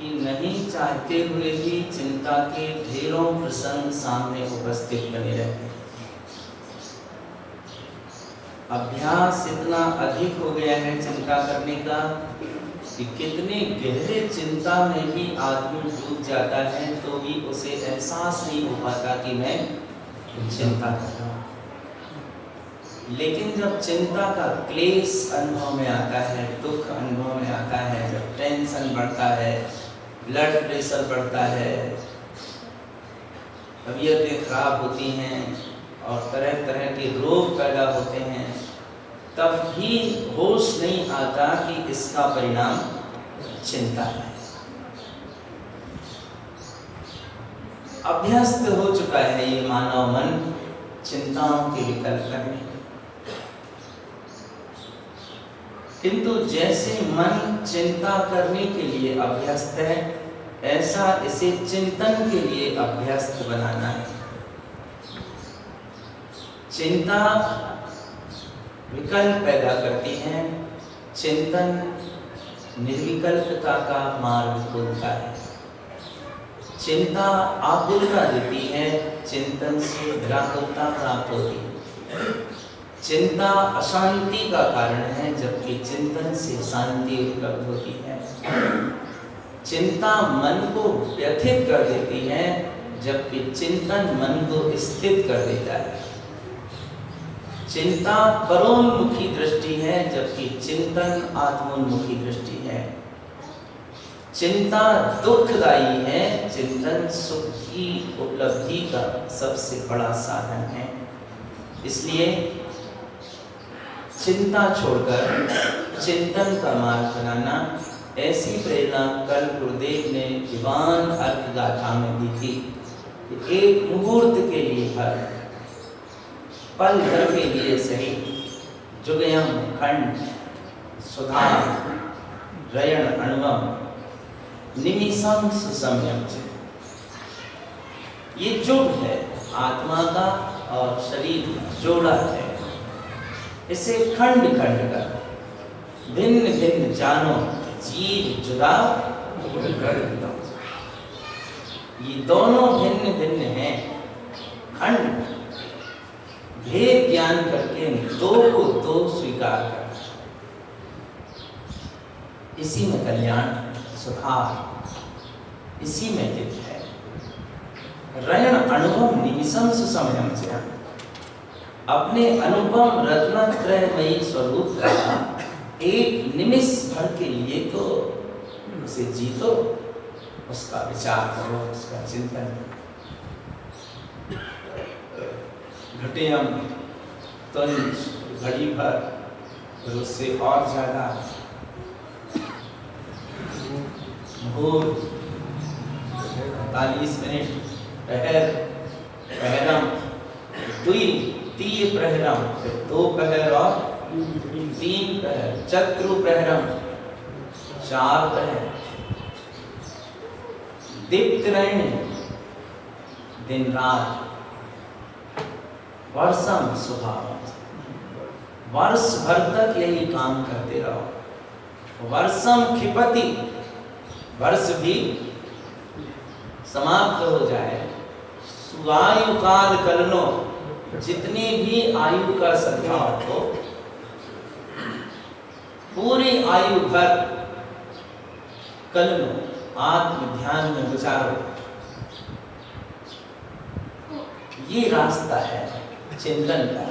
कि नहीं चाहते हुए भी चिंता के ढेरों प्रसंग सामने उपस्थित बने रहते हैं। अभ्यास इतना अधिक हो गया है चिंता करने का कि कितने गहरे चिंता में भी आदमी डूब जाता है तो भी उसे एहसास नहीं हो पाता कि मैं चिंता कर रहा हूँ। लेकिन जब चिंता का क्लेश अनुभव में आता है, दुख अनुभव में आता है, जब टेंशन बढ़ता है, ब्लड प्रेशर बढ़ता है, तबीयतें खराब होती हैं और तरह तरह के रोग पैदा होते हैं, तब भी होश नहीं आता कि इसका परिणाम चिंता है। अभ्यस्त हो चुका है ये मानव मन चिंताओं के विकल्प करने। किंतु जैसे मन चिंता करने के लिए अभ्यस्त है, ऐसा इसे चिंतन के लिए अभ्यस्त बनाना है। चिंता विकल्प पैदा करती है, चिंतन निर्विकल्पता का मार्ग खोलता है। चिंता आकुलता देती है, चिंतन से व्याकुलता प्राप्त होती है। चिंता अशांति का कारण है, जबकि चिंतन से शांति उपलब्ध होती है। चिंता मन को व्यथित कर देती है, जबकि चिंतन मन को स्थित कर देता है। चिंता परोन्मुखी दृष्टि है, जबकि चिंतन आत्मोन्मुखी दृष्टि है। चिंता दुखदायी है, चिंतन सुख की उपलब्धि का सबसे बड़ा साधन है। इसलिए चिंता छोड़कर चिंतन का मार्ग बनाना, ऐसी प्रेरणा कल गुरुदेव ने दीवान अर्घ गाथा में दी थी कि एक मुहूर्त के लिए हर पल भर के लिए सही जुगयम खंड सुधार रयण अणुवम निमिषम सुसमयम। ये जुग है, आत्मा का और शरीर का जोड़ा है। इसे खंड खंड कर भिन्न भिन्न जानो, जीव जुदा ये दोनों भिन्न भिन्न हैं। खंड भेद ज्ञान करके दो को दो स्वीकार कर, इसी में कल्याण सुधार, इसी में हित है। रयण अनुभव निमिषम सुसमयम से, अपने अनुपम रत्नत्रयमयी स्वरूप का एक निमिष भर के लिए तो उसे जीतो, उसका विचार करो, उसका चिंतन करो। घटेयम तुंज घड़ी भर, और उससे और ज्यादा मुहूर्त 45 मिनट, पहर पहरम दुई तीय प्रहरम, दो पहर और 3 पहर, चतुर प्रहरम 4 पहर, दीप्त रहने दिन रात, वर्षम स्वभाव, वर्ष भर तक यही काम करते रहो। वर्षम क्षिपति, वर्ष भी समाप्त हो जाए। सुआयु काल कलनो, जितनी भी आयु का सद्भाव हो, पूरी आयु भर कलनो आत्म ध्यान में गुजारो। ये रास्ता है चिंतन का।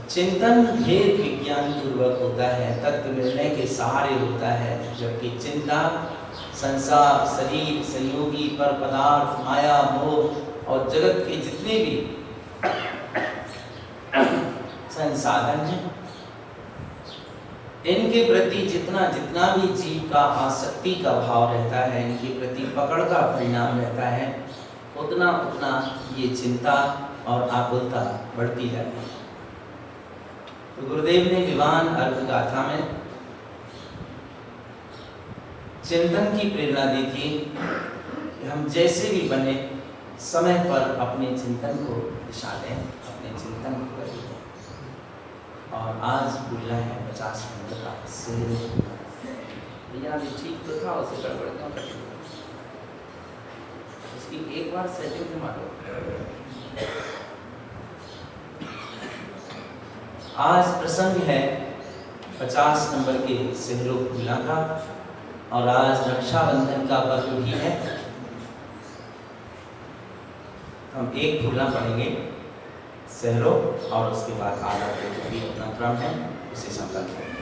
चिंतन भेद विज्ञान पूर्वक होता है, तत्व निर्णय के सहारे होता है, जबकि चिंता संसार, शरीर, संयोगी, पर पदार्थ, माया, मोह और जगत के जितने भी संसाधन हैं, इनके प्रति जितना जितना भी जीव का आसक्ति का भाव रहता है, इनके प्रति पकड़ का परिणाम रहता है, उतना उतना ये चिंता और आकुलता बढ़ती जाती है। तो गुरुदेव ने विवान अर्घ गाथा में चिंतन की प्रेरणा दी थी कि हम जैसे भी बने समय पर अपने चिंतन को दिशा दें, अपने चिंतन को गति दें। और आज बोलना है 50 मिनट का शेर। यहाँ भी ठीक तो था, उसे गड़बड़ क्यों कर दिया? उसकी एक बार सेटिंग में मारो। आज प्रसंग है 50 नंबर के सेहरो फूला का, और आज रक्षाबंधन का पर्व भी है। हम एक फूला पढ़ेंगे सेहरो, और उसके बाद आधा जो भी अपना क्रम है उसे संपन्न करेंगे।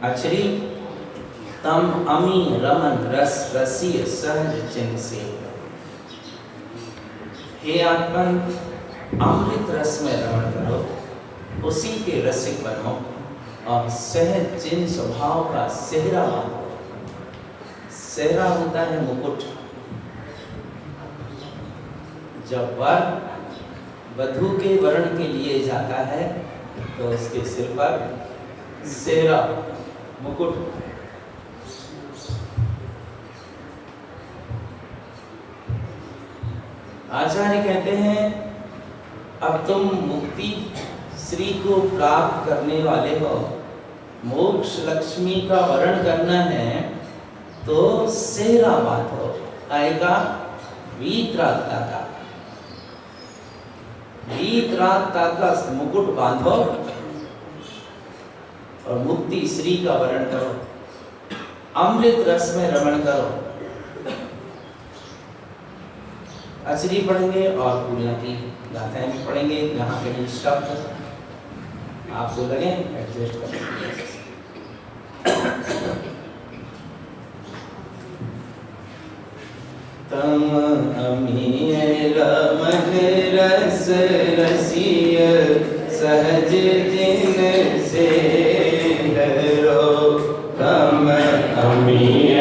अक्षरी तम अमी रमन रस रसीय सहज चिन्ह से। हे आत्मन, अमृत रस में रमण करो, उसी के रसिक बनो, और सहज चिन्ह स्वभाव का सेहरा बांधो। सेहरा होता है मुकुट। जब वर वधू के वरण के लिए जाता है तो उसके सिर पर सेहरा मुकुट। आचार्य कहते हैं, अब तुम मुक्ति श्री को प्राप्त करने वाले हो, मोक्ष लक्ष्मी का वरण करना है, तो सेहरा बांधो। आएगा वीतरागता का, वीतरागता का मुकुट बांधो और मुक्ति श्री का वरण करो, अमृत रस में रमण करो। अचरी पढ़ेंगे और पूर्णा की गाथाएं भी पढ़ेंगे। जहाँ कहीं शब्द आपको लगे एडजस्ट करेंगे। तम अमी रमन रस रसीय सहज जिन से हरो, तम अमी